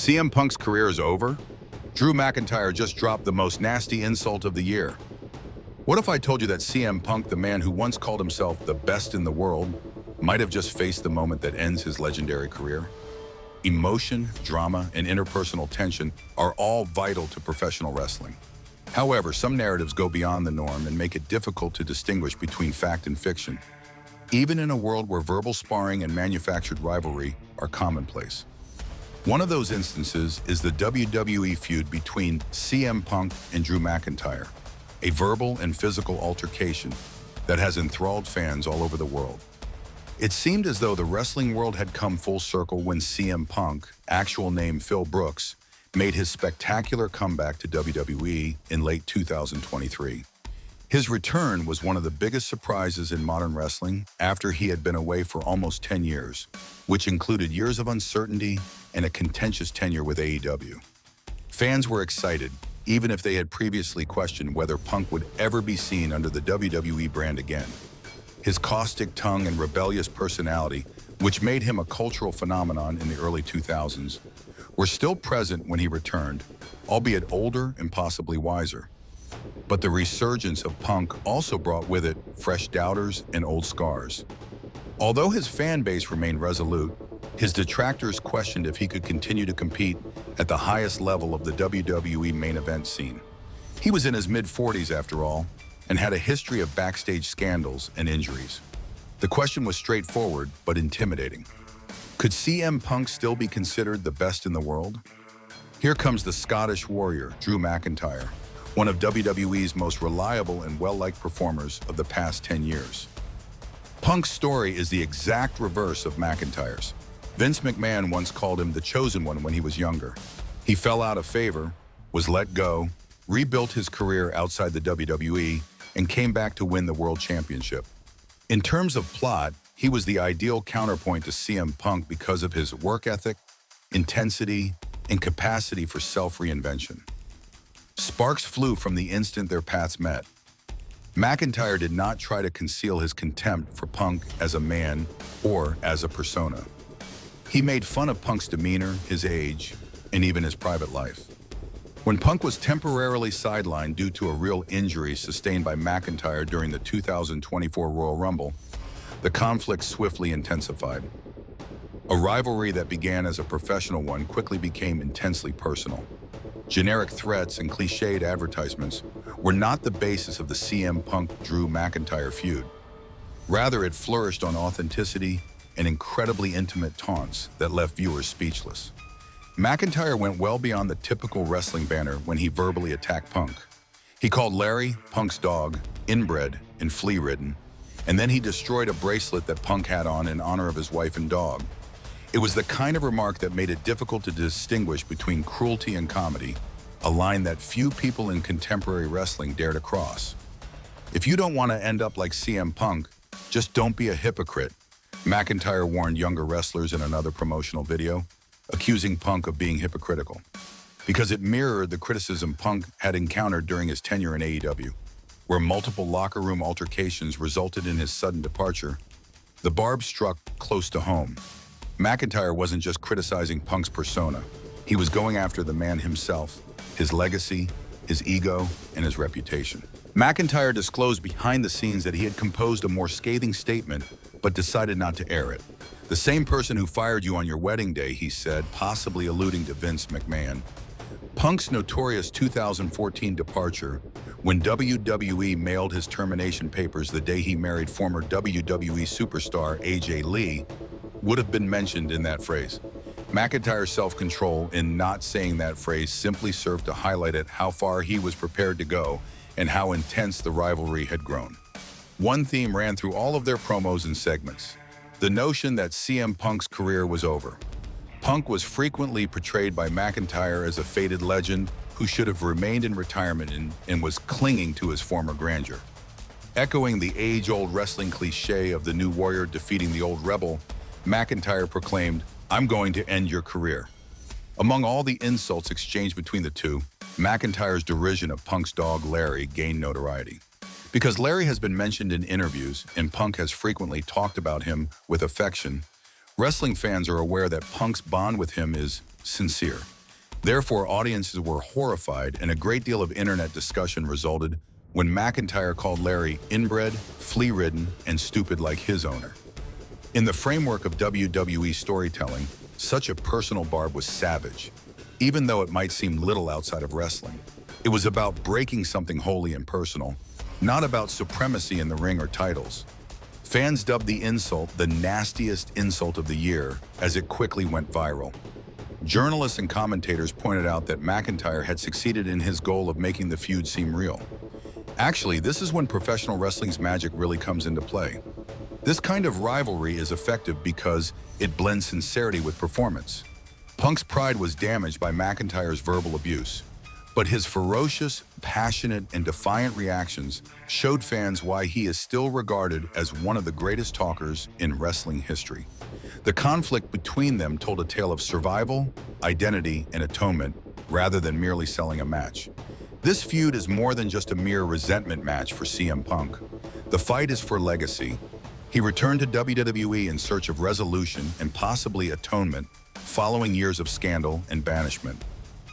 CM Punk's career is over? Drew McIntyre just dropped the most nasty insult of the year. What if I told you that CM Punk, the man who once called himself the best in the world, might have just faced the moment that ends his legendary career? Emotion, drama, and interpersonal tension are all vital to professional wrestling. However, some narratives go beyond the norm and make it difficult to distinguish between fact and fiction, even in a world where verbal sparring and manufactured rivalry are commonplace. One of those instances is the WWE feud between CM Punk and Drew McIntyre, a verbal and physical altercation that has enthralled fans all over the world. It seemed as though the wrestling world had come full circle when CM Punk, actual name Phil Brooks, made his spectacular comeback to WWE in late 2023. His return was one of the biggest surprises in modern wrestling after he had been away for almost 10 years, which included years of uncertainty and a contentious tenure with AEW. Fans were excited, even if they had previously questioned whether Punk would ever be seen under the WWE brand again. His caustic tongue and rebellious personality, which made him a cultural phenomenon in the early 2000s, were still present when he returned, albeit older and possibly wiser. But the resurgence of Punk also brought with it fresh doubters and old scars. Although his fan base remained resolute, his detractors questioned if he could continue to compete at the highest level of the WWE main event scene. He was in his mid-40s after all, and had a history of backstage scandals and injuries. The question was straightforward but intimidating. Could CM Punk still be considered the best in the world? Here comes the Scottish warrior, Drew McIntyre, one of WWE's most reliable and well-liked performers of the past 10 years. Punk's story is the exact reverse of McIntyre's. Vince McMahon once called him the chosen one when he was younger. He fell out of favor, was let go, rebuilt his career outside the WWE, and came back to win the World Championship. In terms of plot, he was the ideal counterpoint to CM Punk because of his work ethic, intensity, and capacity for self-reinvention. Sparks flew from the instant their paths met. McIntyre did not try to conceal his contempt for Punk as a man or as a persona. He made fun of Punk's demeanor, his age, and even his private life. When Punk was temporarily sidelined due to a real injury sustained by McIntyre during the 2024 Royal Rumble, the conflict swiftly intensified. A rivalry that began as a professional one quickly became intensely personal. Generic threats and cliched advertisements were not the basis of the CM Punk-Drew McIntyre feud. Rather, it flourished on authenticity and incredibly intimate taunts that left viewers speechless. McIntyre went well beyond the typical wrestling banner when he verbally attacked Punk. He called Larry, Punk's dog, inbred and flea-ridden, and then he destroyed a bracelet that Punk had on in honor of his wife and dog. It was the kind of remark that made it difficult to distinguish between cruelty and comedy, a line that few people in contemporary wrestling dare to cross. If you don't want to end up like CM Punk, just don't be a hypocrite, McIntyre warned younger wrestlers in another promotional video, accusing Punk of being hypocritical, because it mirrored the criticism Punk had encountered during his tenure in AEW, where multiple locker room altercations resulted in his sudden departure. The barb struck close to home. McIntyre wasn't just criticizing Punk's persona. He was going after the man himself, his legacy, his ego, and his reputation. McIntyre disclosed behind the scenes that he had composed a more scathing statement, but decided not to air it. The same person who fired you on your wedding day, he said, possibly alluding to Vince McMahon. Punk's notorious 2014 departure, when WWE mailed his termination papers the day he married former WWE superstar AJ Lee, would have been mentioned in that phrase. McIntyre's self-control in not saying that phrase simply served to highlight how far he was prepared to go and how intense the rivalry had grown. One theme ran through all of their promos and segments: the notion that CM Punk's career was over. Punk was frequently portrayed by McIntyre as a faded legend who should have remained in retirement and was clinging to his former grandeur. Echoing the age-old wrestling cliche of the new warrior defeating the old rebel, McIntyre proclaimed, "I'm going to end your career." Among all the insults exchanged between the two, McIntyre's derision of Punk's dog Larry gained notoriety. Because Larry has been mentioned in interviews and Punk has frequently talked about him with affection, wrestling fans are aware that Punk's bond with him is sincere. Therefore, audiences were horrified, and a great deal of internet discussion resulted when McIntyre called Larry inbred, flea-ridden, and stupid like his owner. In the framework of WWE storytelling, such a personal barb was savage, even though it might seem little outside of wrestling. It was about breaking something wholly impersonal, not about supremacy in the ring or titles. Fans dubbed the insult the nastiest insult of the year as it quickly went viral. Journalists and commentators pointed out that McIntyre had succeeded in his goal of making the feud seem real. Actually, this is when professional wrestling's magic really comes into play. This kind of rivalry is effective because it blends sincerity with performance. Punk's pride was damaged by McIntyre's verbal abuse, but his ferocious, passionate, and defiant reactions showed fans why he is still regarded as one of the greatest talkers in wrestling history. The conflict between them told a tale of survival, identity, and atonement, rather than merely selling a match. This feud is more than just a mere resentment match for CM Punk. The fight is for legacy. He returned to WWE in search of resolution and possibly atonement following years of scandal and banishment.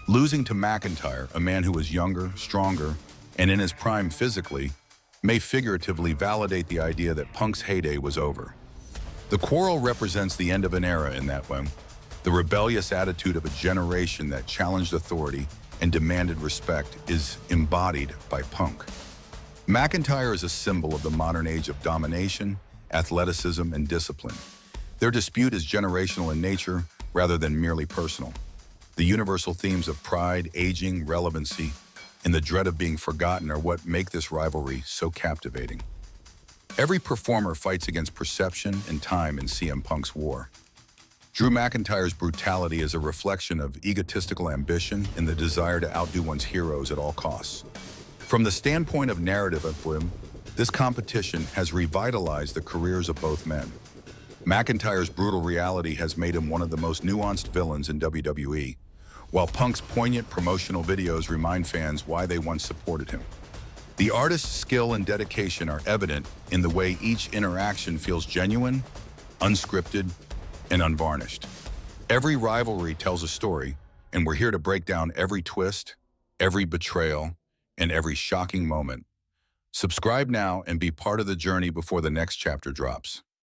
Losing to McIntyre, a man who was younger, stronger, and in his prime physically, may figuratively validate the idea that Punk's heyday was over. The quarrel represents the end of an era in that way, the rebellious attitude of a generation that challenged authority and demanded respect is embodied by Punk. McIntyre is a symbol of the modern age of domination, athleticism, and discipline. Their dispute is generational in nature rather than merely personal. The universal themes of pride, aging, relevancy, and the dread of being forgotten are what make this rivalry so captivating. Every performer fights against perception and time in CM Punk's war. Drew McIntyre's brutality is a reflection of egotistical ambition and the desire to outdo one's heroes at all costs. From the standpoint of narrative of him, this competition has revitalized the careers of both men. McIntyre's brutal reality has made him one of the most nuanced villains in WWE, while Punk's poignant promotional videos remind fans why they once supported him. The artist's skill and dedication are evident in the way each interaction feels genuine, unscripted, and unvarnished. Every rivalry tells a story, and we're here to break down every twist, every betrayal, and every shocking moment. Subscribe now and be part of the journey before the next chapter drops.